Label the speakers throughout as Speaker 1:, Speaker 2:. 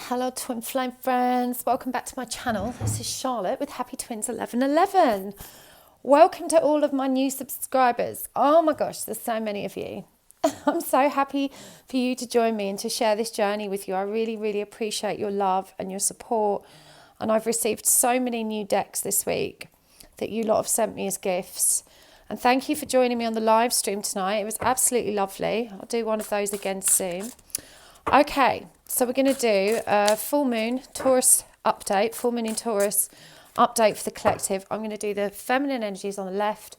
Speaker 1: Hello twin flame friends, welcome back to my channel. This is Charlotte with Happy Twins 1111. Welcome to all of my new subscribers. Oh my gosh, there's so many of you. I'm so happy for you to join me and to share this journey with you. I really appreciate your love and your support, and I've received so many new decks this week that you lot have sent me as gifts. And thank you for joining me on the live stream tonight. It was absolutely lovely. I'll do one of those again soon. Okay, so we're going to do a full moon Taurus update, full moon in Taurus update for the collective. I'm going to do the feminine energies on the left,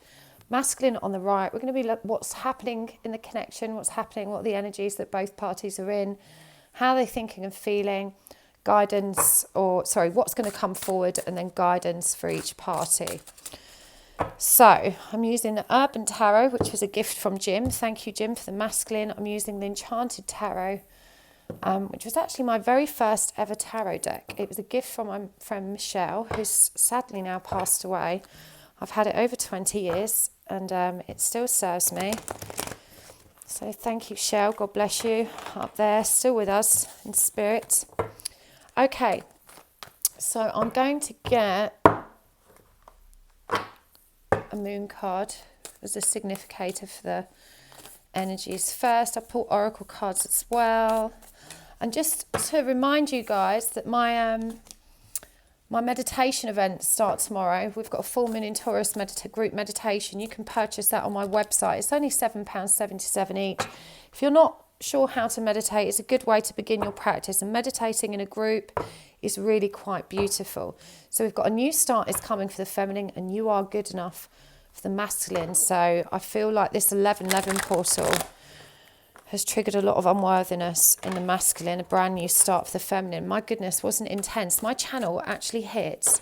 Speaker 1: masculine on the right. We're going to be like what's happening in the connection, what's happening, what are the energies that both parties are in, how they're thinking and feeling, guidance, what's going to come forward, and then guidance for each party. So I'm using the Urban Tarot, which was a gift from Jim. Thank you, Jim, for the masculine. I'm using the Enchanted Tarot, which was actually my very first ever tarot deck. It was a gift from my friend Michelle, who's sadly now passed away. I've had it over 20 years and it still serves me. So thank you, Shell. God bless you up there, still with us in spirit. Okay, so I'm going to get a moon card as a significator for the energies first. I pull oracle cards as well. And just to remind you guys that my meditation events start tomorrow. We've got a full moon in Taurus group meditation. You can purchase that on my website. It's only £7.77 each. If you're not sure how to meditate, it's a good way to begin your practice. And meditating in a group is really quite beautiful. So we've got a new start is coming for the feminine, and you are good enough for the masculine. So I feel like this 1111 portal has triggered a lot of unworthiness in the masculine, a brand new start for the feminine. My goodness, wasn't it intense? My channel actually hit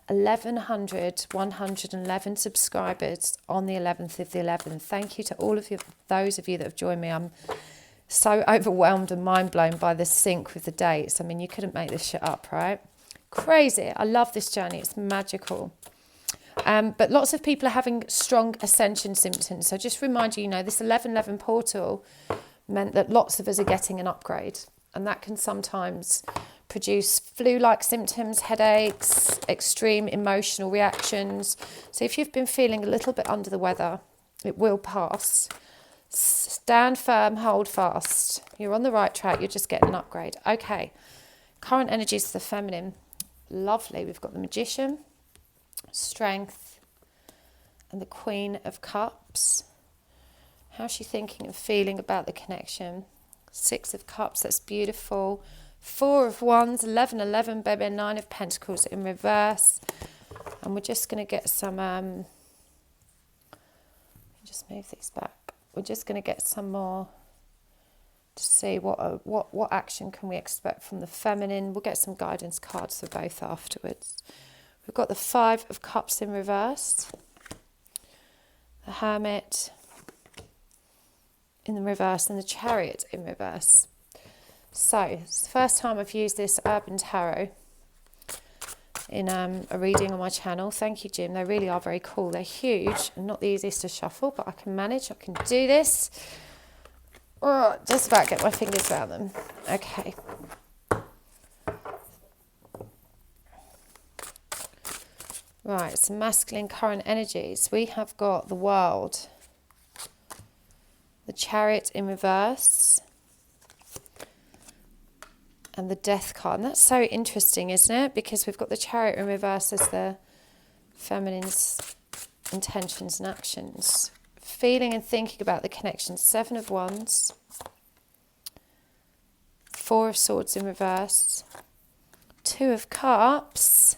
Speaker 1: 111 subscribers on the 11th of the 11th. Thank you to all of you, those of you that have joined me. I'm so overwhelmed and mind blown by the sync with the dates. I mean, you couldn't make this shit up, right? Crazy. I love this journey. It's magical. But lots of people are having strong ascension symptoms. So just remind you, this 1111 portal meant that lots of us are getting an upgrade, and that can sometimes produce flu-like symptoms, headaches, extreme emotional reactions. So if you've been feeling a little bit under the weather, it will pass. Stand firm, hold fast. You're on the right track. You're just getting an upgrade. Okay, current energies for the feminine. Lovely. We've got the Magician, Strength, and the Queen of Cups. How's she thinking and feeling about the connection? 6 of Cups, that's beautiful. 4 of Wands, 1111, baby, 9 of Pentacles in reverse. And we're just going to get some, just move these back. We're just going to get some more to see what action can we expect from the feminine. We'll get some guidance cards for both afterwards. We've got the 5 of Cups in reverse. The Hermit in the reverse, and the Chariot in reverse. So it's the first time I've used this Urban Tarot in a reading on my channel. Thank you, Jim. They really are very cool. They're huge and not the easiest to shuffle, but I can manage. I can do this. Oh, just about get my fingers around them. Okay. Right, some masculine current energies. We have got the World, the Chariot in reverse, and the Death card. And that's so interesting, isn't it? Because we've got the Chariot in reverse as the feminine's intentions and actions. Feeling and thinking about the connection. 7 of Wands, 4 of Swords in reverse, 2 of Cups.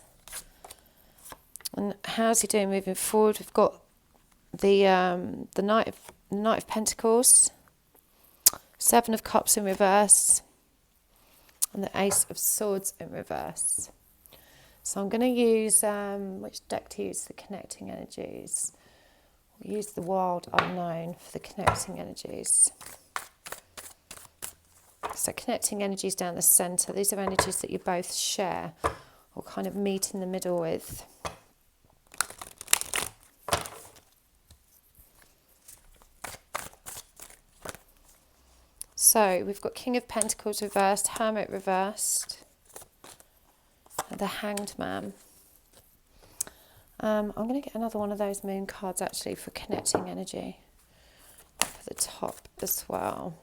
Speaker 1: And how's he doing moving forward? We've got the Knight of Pentacles, 7 of Cups in reverse, and the Ace of Swords in reverse. So I'm going to use, which deck to use for the connecting energies? We'll use the Wild Unknown for the connecting energies. So connecting energies down the centre. These are energies that you both share or kind of meet in the middle with. So we've got King of Pentacles reversed, Hermit reversed, The Hanged Man. I'm going to get another one of those moon cards actually for connecting energy for the top as well.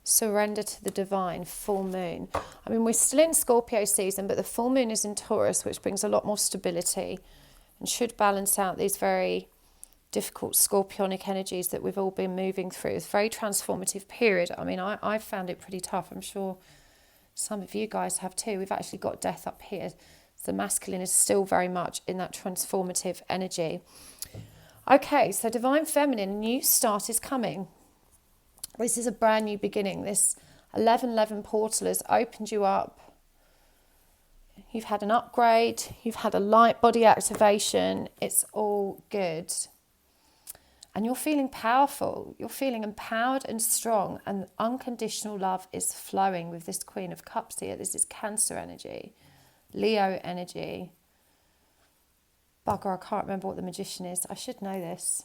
Speaker 1: Surrender to the divine, full moon. I mean, we're still in Scorpio season, but the full moon is in Taurus, which brings a lot more stability and should balance out these very difficult scorpionic energies that we've all been moving through. It's a very transformative period. I mean, I found it pretty tough. I'm sure some of you guys have too. We've actually got death up here. So the masculine is still very much in that transformative energy. Okay, so divine feminine, new start is coming. This is a brand new beginning. This 1111 portal has opened you up. You've had an upgrade. You've had a light body activation. It's all good. And you're feeling powerful. You're feeling empowered and strong. And unconditional love is flowing with this Queen of Cups here. This is Cancer energy, Leo energy. Bugger, I can't remember what the Magician is. I should know this.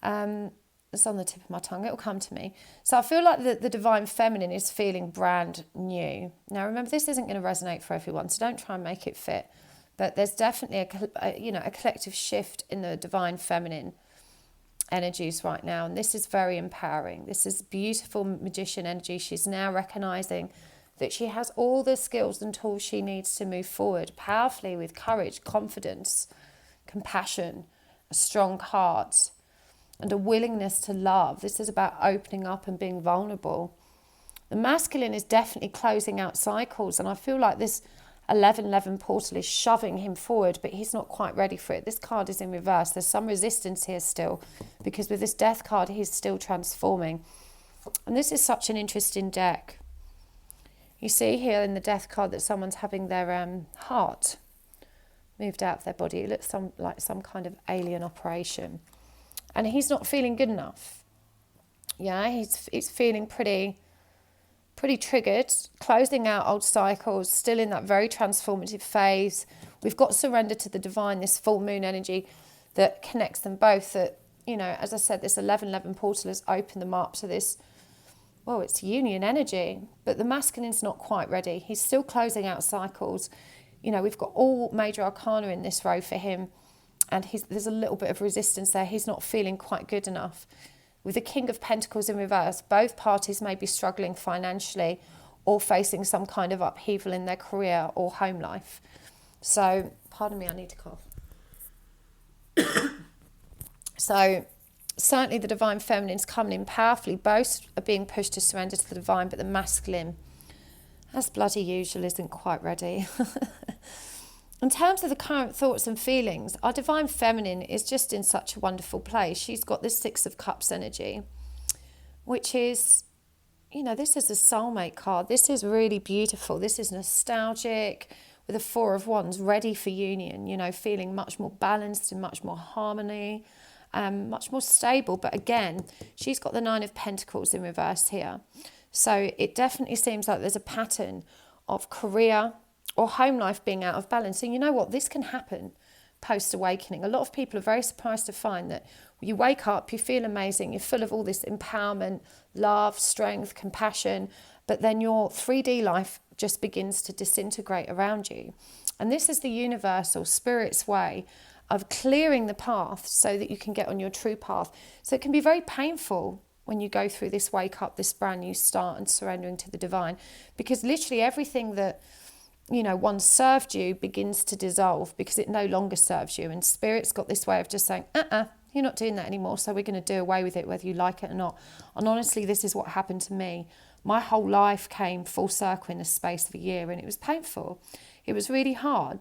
Speaker 1: It's on the tip of my tongue. It'll come to me. So I feel like the divine feminine is feeling brand new. Now, remember, this isn't going to resonate for everyone, so don't try and make it fit. But there's definitely a collective shift in the divine feminine energies right now, and this is very empowering. This is beautiful Magician energy. She's now recognizing that she has all the skills and tools she needs to move forward powerfully with courage, confidence, compassion, a strong heart, and a willingness to love. This is about opening up and being vulnerable. The masculine is definitely closing out cycles, and I feel like this 1111 portal is shoving him forward, but he's not quite ready for it. This card is in reverse. There's some resistance here still, because with this death card, he's still transforming. And this is such an interesting deck. You see here in the death card that someone's having their heart moved out of their body. It looks like some kind of alien operation. And he's not feeling good enough. Yeah, he's feeling pretty triggered, closing out old cycles, still in that very transformative phase. We've got surrender to the divine, this full moon energy that connects them both. That, you know, as I said, this 1111 portal has opened them up to this, well, it's union energy. But the masculine's not quite ready. He's still closing out cycles. You know, we've got all major arcana in this row for him. And there's a little bit of resistance there. He's not feeling quite good enough. With the King of Pentacles in reverse, both parties may be struggling financially or facing some kind of upheaval in their career or home life. So, pardon me, I need to cough. So, certainly the divine feminine's coming in powerfully. Both are being pushed to surrender to the divine, but the masculine, as bloody usual, isn't quite ready. In terms of the current thoughts and feelings, our divine feminine is just in such a wonderful place. She's got this 6 of Cups energy, which is, you know, this is a soulmate card. This is really beautiful. This is nostalgic with a 4 of Wands, ready for union, you know, feeling much more balanced and much more harmony, much more stable. But again, she's got the 9 of Pentacles in reverse here. So it definitely seems like there's a pattern of career or home life being out of balance. And you know what? This can happen post-awakening. A lot of people are very surprised to find that you wake up, you feel amazing, you're full of all this empowerment, love, strength, compassion, but then your 3D life just begins to disintegrate around you. And this is the universal spirit's way of clearing the path so that you can get on your true path. So it can be very painful when you go through this wake up, this brand new start and surrendering to the divine, because literally everything that, you know, once served you begins to dissolve because it no longer serves you. And Spirit's got this way of just saying, you're not doing that anymore, so we're going to do away with it whether you like it or not. And honestly, this is what happened to me. My whole life came full circle in the space of a year, and it was painful. It was really hard.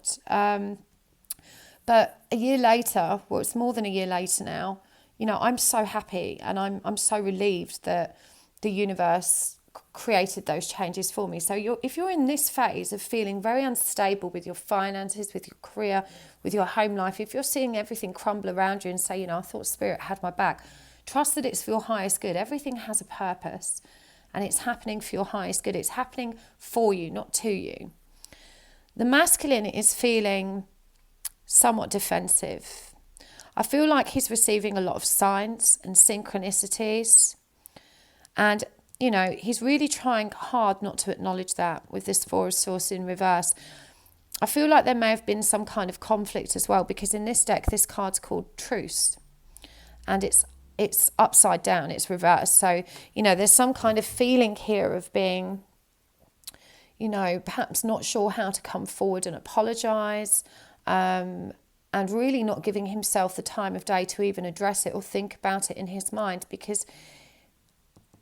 Speaker 1: But a year later, well, it's more than a year later now, you know, I'm so happy and I'm so relieved that the universe created those changes for me. So if you're in this phase of feeling very unstable with your finances, with your career, with your home life, if you're seeing everything crumble around you and say, you know, I thought Spirit had my back, trust that it's for your highest good. Everything has a purpose and it's happening for your highest good. It's happening for you, not to you. The masculine is feeling somewhat defensive. I feel like he's receiving a lot of signs and synchronicities, and he's really trying hard not to acknowledge that with this Four of Swords in reverse. I feel like there may have been some kind of conflict as well, because in this deck, this card's called Truce, and it's upside down, it's reversed. So, there's some kind of feeling here of being, perhaps not sure how to come forward and apologise, and really not giving himself the time of day to even address it or think about it in his mind, because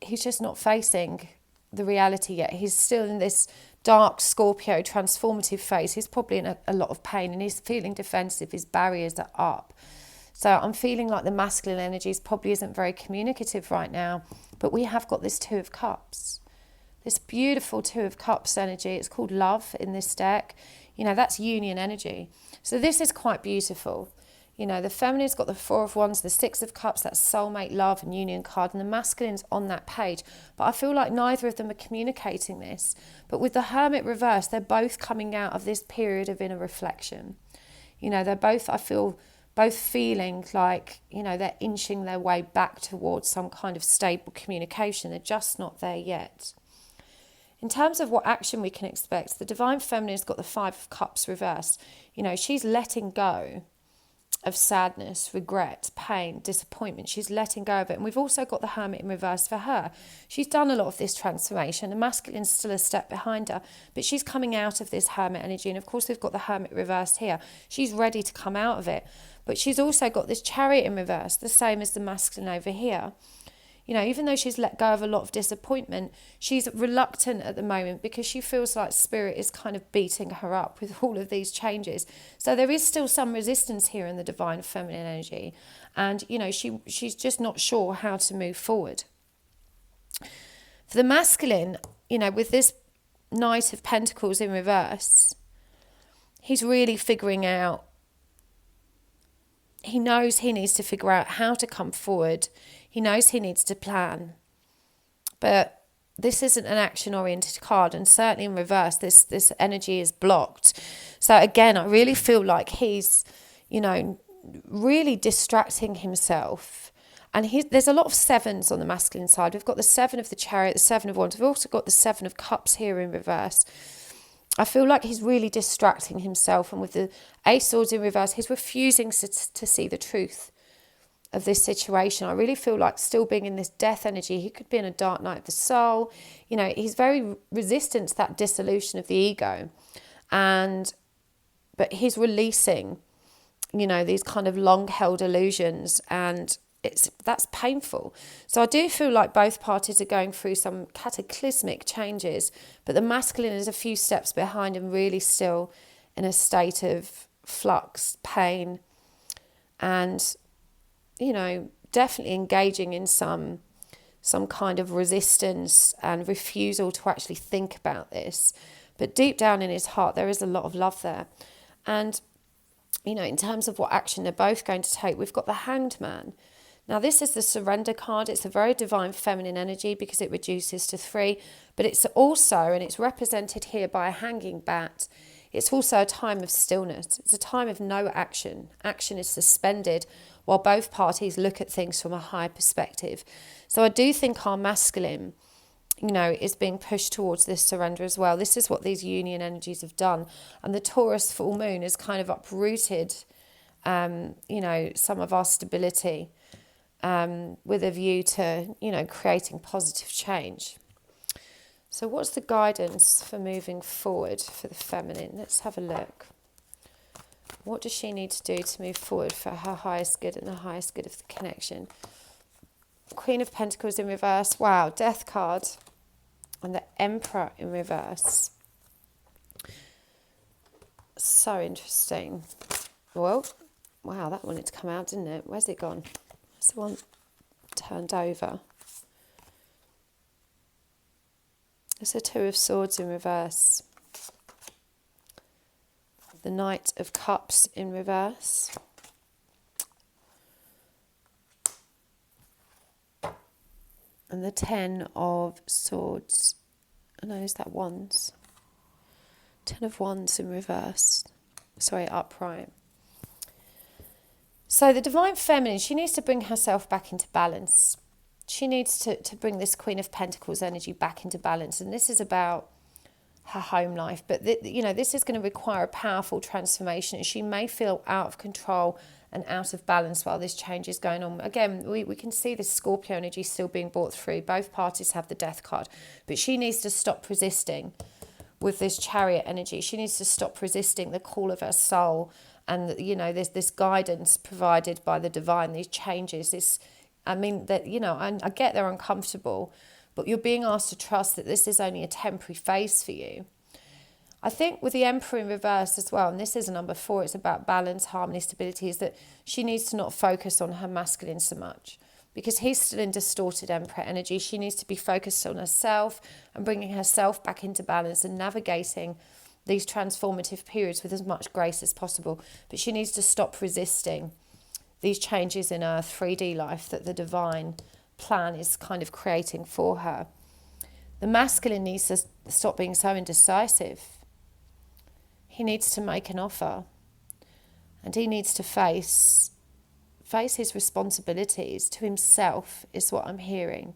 Speaker 1: he's just not facing the reality yet. He's still in this dark Scorpio transformative phase. He's probably in a lot of pain, and he's feeling defensive. His barriers are up. So I'm feeling like the masculine energies probably isn't very communicative right now. But we have got this Two of Cups. This beautiful Two of Cups energy. It's called love in this deck. That's union energy. So this is quite beautiful. The feminine's got the Four of Wands, the Six of Cups, that's soulmate, love and union card, and the masculine's on that page. But I feel like neither of them are communicating this. But with the Hermit reverse, they're both coming out of this period of inner reflection. They're both, I feel, both feeling like, they're inching their way back towards some kind of stable communication. They're just not there yet. In terms of what action we can expect, the Divine Feminine's got the Five of Cups reversed. She's letting go of sadness, regret, pain, disappointment. She's letting go of it. And we've also got the Hermit in reverse for her. She's done a lot of this transformation. The masculine's still a step behind her, but she's coming out of this Hermit energy. And of course, we've got the Hermit reversed here. She's ready to come out of it. But she's also got this Chariot in reverse, the same as the masculine over here. Even though she's let go of a lot of disappointment, she's reluctant at the moment because she feels like spirit is kind of beating her up with all of these changes. So there is still some resistance here in the Divine Feminine energy. And, she's just not sure how to move forward. For the masculine, with this Knight of Pentacles in reverse, he's really figuring out, he knows he needs to figure out how to come forward. He knows he needs to plan. But this isn't an action-oriented card, and certainly in reverse, this energy is blocked. So again, I really feel like he's, really distracting himself. And there's a lot of sevens on the masculine side. We've got the Seven of the Chariot, the Seven of Wands. We've also got the Seven of Cups here in reverse. I feel like he's really distracting himself. And with the Ace of Swords in reverse, he's refusing to see the truth of this situation. I really feel like still being in this death energy, he could be in a dark night of the soul. He's very resistant to that dissolution of the ego. But he's releasing, these kind of long-held illusions, and that's painful. So I do feel like both parties are going through some cataclysmic changes, but the masculine is a few steps behind and really still in a state of flux, pain, and definitely engaging in some kind of resistance and refusal to actually think about this. But deep down in his heart, there is a lot of love there. And, in terms of what action they're both going to take, we've got the Hanged Man. Now, this is the Surrender card. It's a very Divine Feminine energy because it reduces to 3. But it's also, and it's represented here by a hanging bat, it's also a time of stillness. It's a time of no action. Action is suspended while both parties look at things from a higher perspective. So I do think our masculine, is being pushed towards this surrender as well. This is what these union energies have done. And the Taurus full moon has kind of uprooted, some of our stability with a view to, creating positive change. So what's the guidance for moving forward for the feminine? Let's have a look. What does she need to do to move forward for her highest good and the highest good of the connection? Queen of Pentacles in reverse. Wow, Death card. And the Emperor in reverse. So interesting. Well, wow, that wanted to come out, didn't it? Where's it gone? Where's the one turned over? It's a Two of Swords in reverse. The Knight of Cups in reverse. And the Ten of Swords. Oh no, is that Wands? Ten of Wands in reverse. Sorry, upright. So the Divine Feminine, she needs to bring herself back into balance. she needs to bring this Queen of Pentacles energy back into balance. And this is about her home life. But, this is going to require a powerful transformation. She may feel out of control and out of balance while this change is going on. Again, we can see this Scorpio energy still being brought through. Both parties have the Death card. But she needs to stop resisting with this Chariot energy. She needs to stop resisting the call of her soul. And, there's this guidance provided by the divine, these changes, I get they're uncomfortable, but you're being asked to trust that this is only a temporary phase for you. I think with the Emperor in reverse as well, and this is a number 4, it's about balance, harmony, stability, is that she needs to not focus on her masculine so much because he's still in distorted Emperor energy. She needs to be focused on herself and bringing herself back into balance and navigating these transformative periods with as much grace as possible. But she needs to stop resisting these changes in her 3D life that the divine plan is kind of creating for her. The masculine needs to stop being so indecisive. He needs to make an offer, and he needs to face his responsibilities to himself, is what I'm hearing.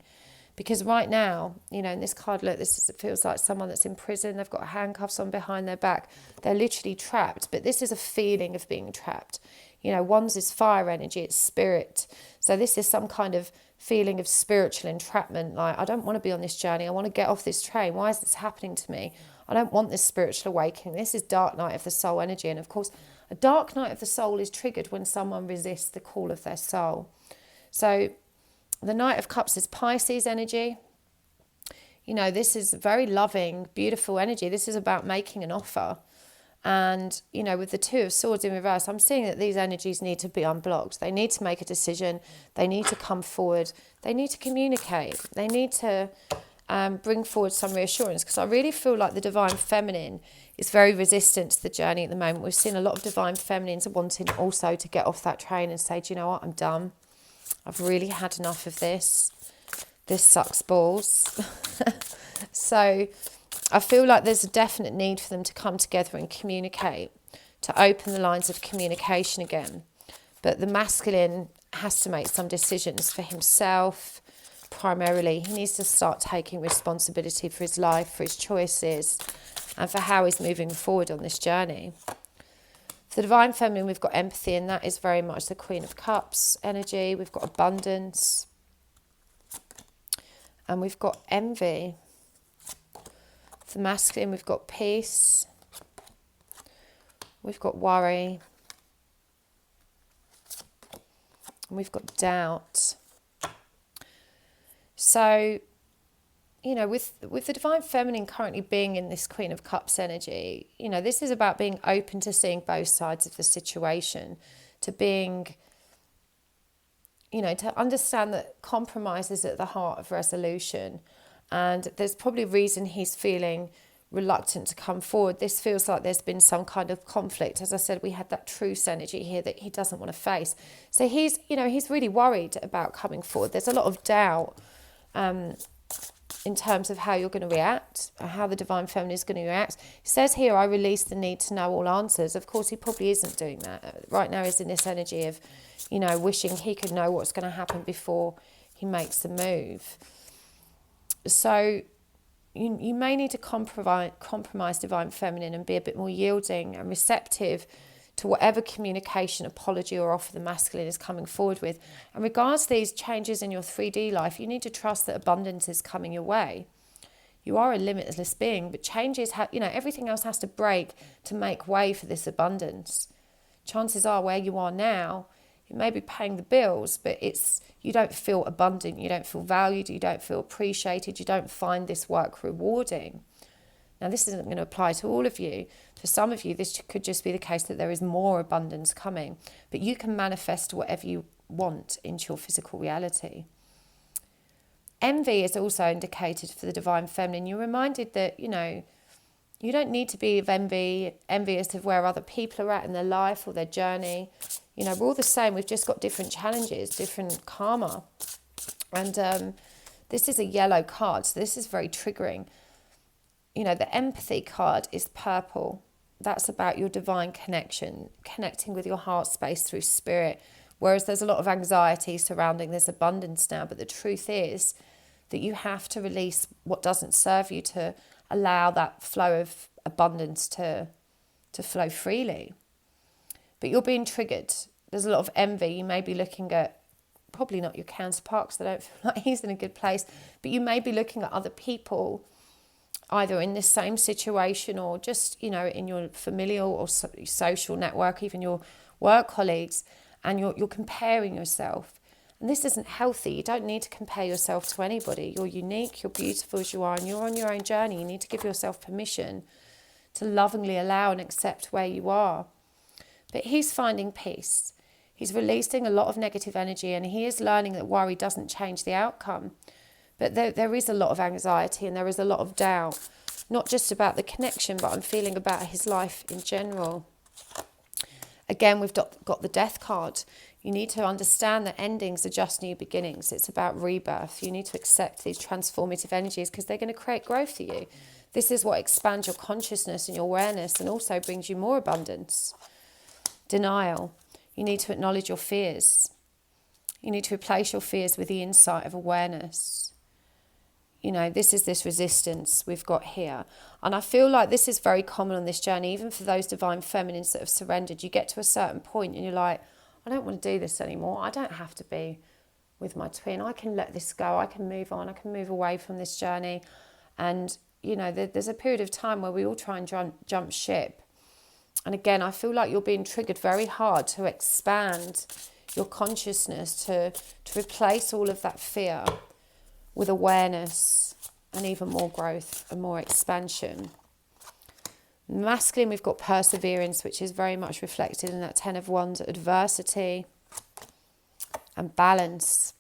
Speaker 1: Because right now, in this card, look, it feels like someone that's in prison. They've got handcuffs on behind their back. They're literally trapped. But this is a feeling of being trapped. One's is fire energy, it's spirit. So this is some kind of feeling of spiritual entrapment. Like, I don't want to be on this journey. I want to get off this train. Why is this happening to me? I don't want this spiritual awakening. This is dark night of the soul energy. And of course, a dark night of the soul is triggered when someone resists the call of their soul. So the Knight of Cups is Pisces energy. This is very loving, beautiful energy. This is about making an offer. And, with the Two of Swords in reverse, I'm seeing that these energies need to be unblocked. They need to make a decision. They need to come forward. They need to communicate. They need to bring forward some reassurance, because I really feel like the Divine Feminine is very resistant to the journey at the moment. We've seen a lot of Divine Feminines wanting also to get off that train and say, do you know what, I'm done. I've really had enough of this. This sucks balls. So I feel like there's a definite need for them to come together and communicate, to open the lines of communication again. But the masculine has to make some decisions for himself, primarily. He needs to start taking responsibility for his life, for his choices, and for how he's moving forward on this journey. For the Divine Feminine, we've got empathy, and that is very much the Queen of Cups energy. We've got abundance, and we've got envy. For the masculine, we've got peace, we've got worry, and we've got doubt. So, with the Divine Feminine currently being in this Queen of Cups energy, this is about being open to seeing both sides of the situation, to being, to understand that compromise is at the heart of resolution. And there's probably a reason he's feeling reluctant to come forward. This feels like there's been some kind of conflict. As I said, we had that truce energy here that he doesn't want to face. So he's really worried about coming forward. There's a lot of doubt in terms of how you're going to react, or how the Divine Feminine is going to react. It says here, I release the need to know all answers. Of course, he probably isn't doing that. Right now he's in this energy of, wishing he could know what's going to happen before he makes the move. So you may need to compromise Divine Feminine and be a bit more yielding and receptive to whatever communication, apology or offer the masculine is coming forward with. And regards to these changes in your 3D life, you need to trust that abundance is coming your way. You are a limitless being, but changes, everything else has to break to make way for this abundance. Chances are where you are now, you may be paying the bills, but you don't feel abundant, you don't feel valued, you don't feel appreciated, you don't find this work rewarding. Now, this isn't going to apply to all of you. For some of you, this could just be the case that there is more abundance coming, but you can manifest whatever you want into your physical reality. Envy is also indicated for the Divine Feminine. You're reminded that, you don't need to be envious of where other people are at in their life or their journey. We're all the same. We've just got different challenges, different karma. And this is a yellow card, so this is very triggering. The empathy card is purple. That's about your divine connection, connecting with your heart space through spirit, Whereas there's a lot of anxiety surrounding this abundance now. But the truth is that you have to release what doesn't serve you to allow that flow of abundance to flow freely. But you're being triggered. There's a lot of envy. You may be looking at, probably not your counterpart, because I don't feel like he's in a good place, but you may be looking at other people either in this same situation or just, you know, in your familial or social network, even your work colleagues, and you're comparing yourself. And this isn't healthy. You don't need to compare yourself to anybody. You're unique, you're beautiful as you are, and you're on your own journey. You need to give yourself permission to lovingly allow and accept where you are. But he's finding peace. He's releasing a lot of negative energy, and he is learning that worry doesn't change the outcome. But there is a lot of anxiety and there is a lot of doubt, not just about the connection, but I'm feeling about his life in general. Again, we've got the death card. You need to understand that endings are just new beginnings. It's about rebirth. You need to accept these transformative energies because they're going to create growth for you. This is what expands your consciousness and your awareness and also brings you more abundance. Denial. You need to acknowledge your fears. You need to replace your fears with the insight of awareness. You know, this is this resistance we've got here. And I feel like this is very common on this journey, even for those divine feminines that have surrendered. You get to a certain point and you're like, I don't want to do this anymore. I don't have to be with my twin. I can let this go. I can move on. I can move away from this journey. And, you know, there's a period of time where we all try and jump ship. And again, I feel like you're being triggered very hard to expand your consciousness, to replace all of that fear with awareness and even more growth and more expansion. Masculine, we've got perseverance, which is very much reflected in that 10 of Wands, adversity and balance.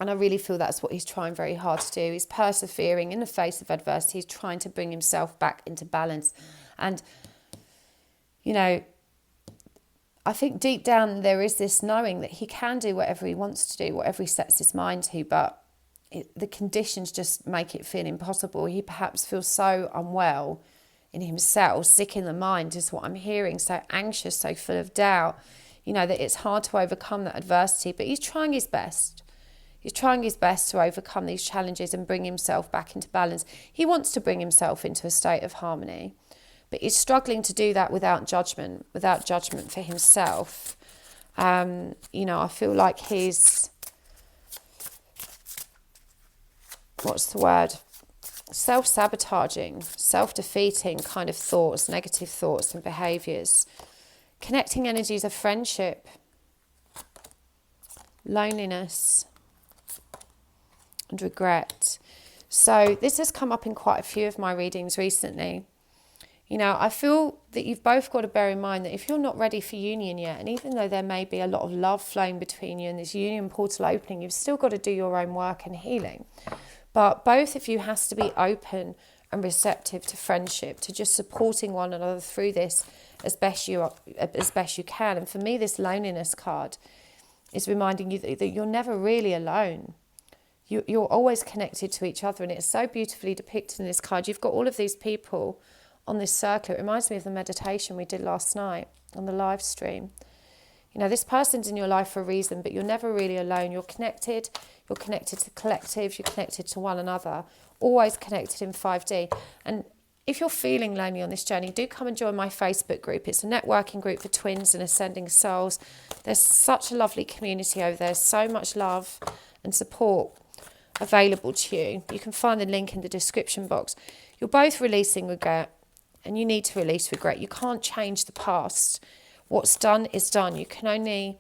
Speaker 1: And I really feel that's what he's trying very hard to do. He's persevering in the face of adversity. He's trying to bring himself back into balance. And, you know, I think deep down there is this knowing that he can do whatever he wants to do, whatever he sets his mind to, but the conditions just make it feel impossible. He perhaps feels so unwell in himself, sick in the mind is what I'm hearing, so anxious, so full of doubt, you know, that it's hard to overcome that adversity, but he's trying his best. He's trying his best to overcome these challenges and bring himself back into balance. He wants to bring himself into a state of harmony, but he's struggling to do that without judgment for himself. You know, I feel like he's, what's the word? Self-sabotaging, self-defeating kind of thoughts, negative thoughts and behaviours. Connecting energies of friendship, loneliness and regret. So this has come up in quite a few of my readings recently. You know, I feel that you've both got to bear in mind that if you're not ready for union yet, and even though there may be a lot of love flowing between you and this union portal opening, you've still got to do your own work and healing. But both of you has to be open and receptive to friendship, to just supporting one another through this as best you can. And for me, this loneliness card is reminding you that you're never really alone. You're always connected to each other, and it's so beautifully depicted in this card. You've got all of these people on this circle. It reminds me of the meditation we did last night on the live stream. You know, this person's in your life for a reason, but you're never really alone. You're connected to collectives, you're connected to one another, always connected in 5D. And if you're feeling lonely on this journey, do come and join my Facebook group. It's a networking group for twins and ascending souls. There's such a lovely community over there, so much love and support available to you. You can find the link in the description box. You're both releasing regret, and you need to release regret. You can't change the past. What's done is done. You can only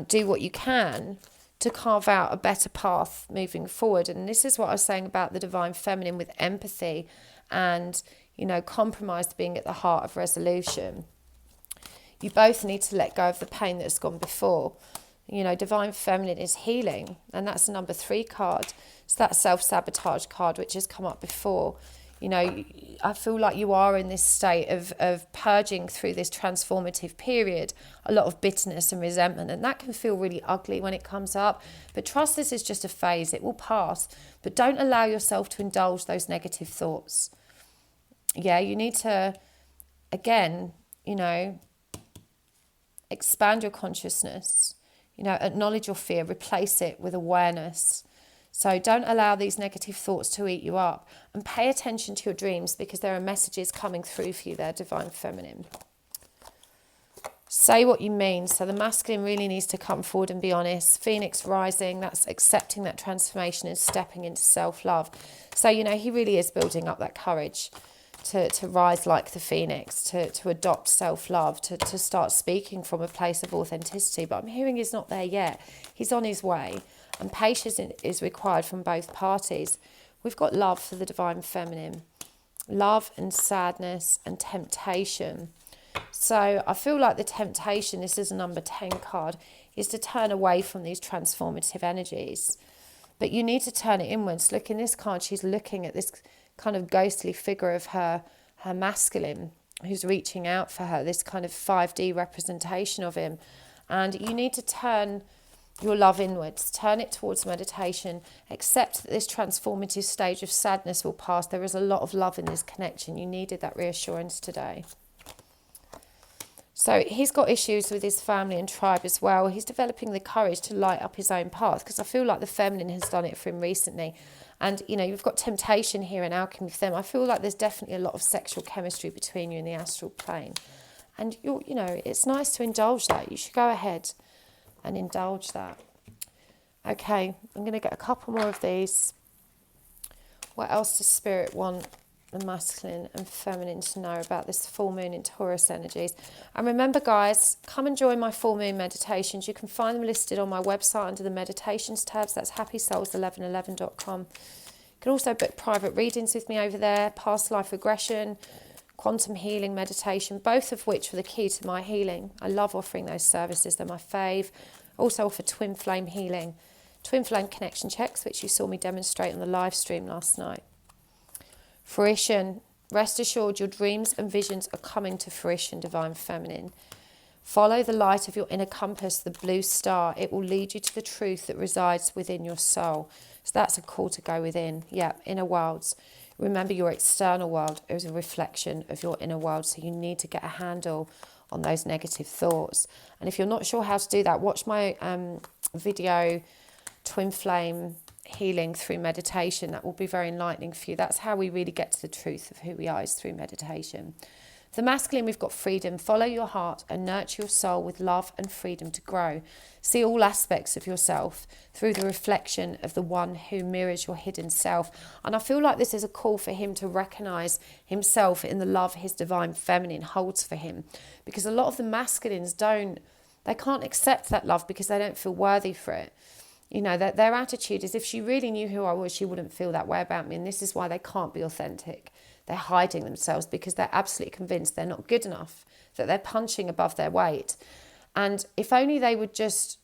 Speaker 1: do what you can to carve out a better path moving forward. And this is what I was saying about the divine feminine with empathy and, you know, compromise being at the heart of resolution. You both need to let go of the pain that's gone before. You know, divine feminine is healing, and that's the number 3 card. It's that self-sabotage card which has come up before. You know, I feel like you are in this state of purging through this transformative period, a lot of bitterness and resentment, and that can feel really ugly when it comes up. But trust this is just a phase, it will pass. But don't allow yourself to indulge those negative thoughts. Yeah, you need to, again, you know, Expand your consciousness. Acknowledge your fear, replace it with awareness. So don't allow these negative thoughts to eat you up, and pay attention to your dreams, because there are messages coming through for you there, Divine Feminine. Say what you mean. So the masculine really needs to come forward and be honest. Phoenix rising, that's accepting that transformation and stepping into self-love. So, he really is building up that courage to rise like the phoenix, to adopt self-love, to start speaking from a place of authenticity. But I'm hearing he's not there yet. He's on his way. And patience is required from both parties. We've got love for the Divine Feminine. Love and sadness and temptation. So I feel like the temptation, this is a number 10 card, is to turn away from these transformative energies. But you need to turn it inwards. Look, in this card, she's looking at this kind of ghostly figure of her masculine who's reaching out for her, this kind of 5D representation of him. And you need to turn your love inwards, turn it towards meditation, accept that this transformative stage of sadness will pass. There is a lot of love in this connection. You needed that reassurance today. So he's got issues with his family and tribe as well. He's developing the courage to light up his own path, because I feel like the feminine has done it for him recently. And, you've got temptation here and alchemy for them. I feel like there's definitely a lot of sexual chemistry between you in the astral plane. And, it's nice to indulge that. You should go ahead and indulge that. Okay, I'm going to get a couple more of these. What else does Spirit want the masculine and feminine to know about this full moon in Taurus energies? And remember, guys, come and join my full moon meditations. You can find them listed on my website under the meditations tabs. That's happysouls1111.com. You can also book private readings with me over there, past life regression, quantum healing meditation, both of which are the key to my healing. I love offering those services. They're my fave. Also offer twin flame healing, twin flame connection checks, which you saw me demonstrate on the live stream last night. Fruition. Rest assured your dreams and visions are coming to fruition, Divine Feminine. Follow the light of your inner compass, the blue star. It will lead you to the truth that resides within your soul. So that's a call to go within. Yeah, inner worlds. Remember, your external world is a reflection of your inner world. So you need to get a handle on those negative thoughts. And if you're not sure how to do that, watch my video, Twin Flame Healing through meditation. That will be very enlightening for you. That's how we really get to the truth of who we are, is through meditation. For the masculine, we've got freedom. Follow your heart and nurture your soul with love and freedom to grow. See all aspects of yourself through the reflection of the one who mirrors your hidden self. And I feel like this is a call for him to recognize himself in the love his Divine Feminine holds for him. Because a lot of the masculines they can't accept that love because they don't feel worthy for it. Their attitude is, if she really knew who I was, she wouldn't feel that way about me. And this is why they can't be authentic. They're hiding themselves because they're absolutely convinced they're not good enough, that they're punching above their weight. And if only they would just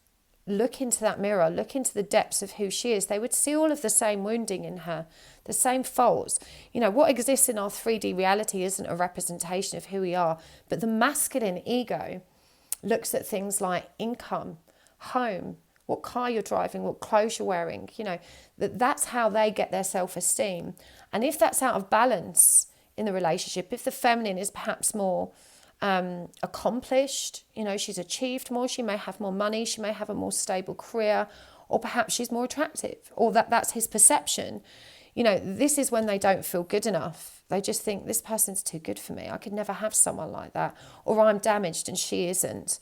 Speaker 1: look into that mirror, look into the depths of who she is, they would see all of the same wounding in her, the same faults. What exists in our 3D reality isn't a representation of who we are, but the masculine ego looks at things like income, home, what car you're driving, what clothes you're wearing, that's how they get their self-esteem. And if that's out of balance in the relationship, if the feminine is perhaps more accomplished, she's achieved more, she may have more money, she may have a more stable career, or perhaps she's more attractive, or that's his perception. This is when they don't feel good enough. They just think, this person's too good for me. I could never have someone like that. Or I'm damaged and she isn't.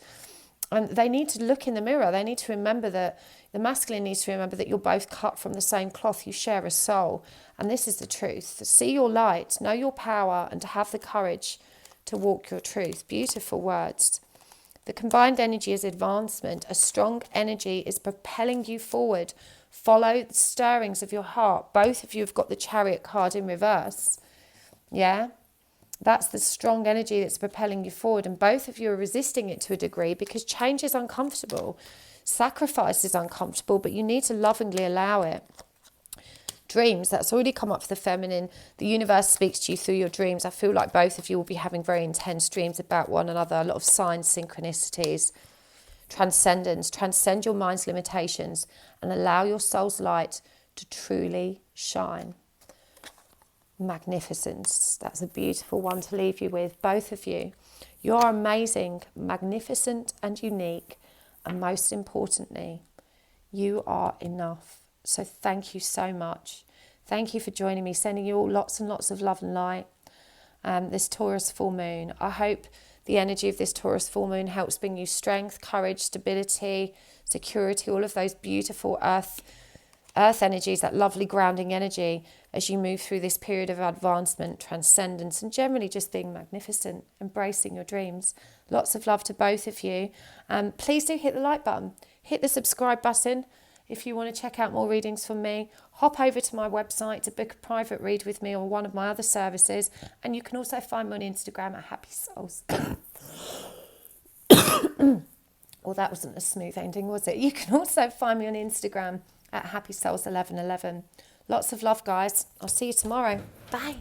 Speaker 1: And they need to look in the mirror. They need to remember that the masculine needs to remember that you're both cut from the same cloth. You share a soul. And this is the truth. See your light, know your power, and to have the courage to walk your truth. Beautiful words. The combined energy is advancement. A strong energy is propelling you forward. Follow the stirrings of your heart. Both of you have got the Chariot card in reverse. Yeah? That's the strong energy that's propelling you forward. And both of you are resisting it to a degree because change is uncomfortable. Sacrifice is uncomfortable, but you need to lovingly allow it. Dreams, that's already come up for the feminine. The universe speaks to you through your dreams. I feel like both of you will be having very intense dreams about one another. A lot of signs, synchronicities, transcendence. Transcend your mind's limitations and allow your soul's light to truly shine. Magnificence. That's a beautiful one to leave you with, both of you. You're amazing, magnificent and unique. And most importantly, you are enough. So thank you so much. Thank you for joining me, sending you all lots and lots of love and light. This Taurus full moon. I hope the energy of this Taurus full moon helps bring you strength, courage, stability, security, all of those beautiful earth energies, that lovely grounding energy as you move through this period of advancement, transcendence, and generally just being magnificent, embracing your dreams. Lots of love to both of you. Please do hit the like button, hit the subscribe button. If you want to check out more readings from me, hop over to my website to book a private read with me or one of my other services. And you can also find me on Instagram at Happy Souls. Well, that wasn't a smooth ending, was it? You can also find me on Instagram at Happy Souls 1111. Lots of love, guys. I'll see you tomorrow. Bye.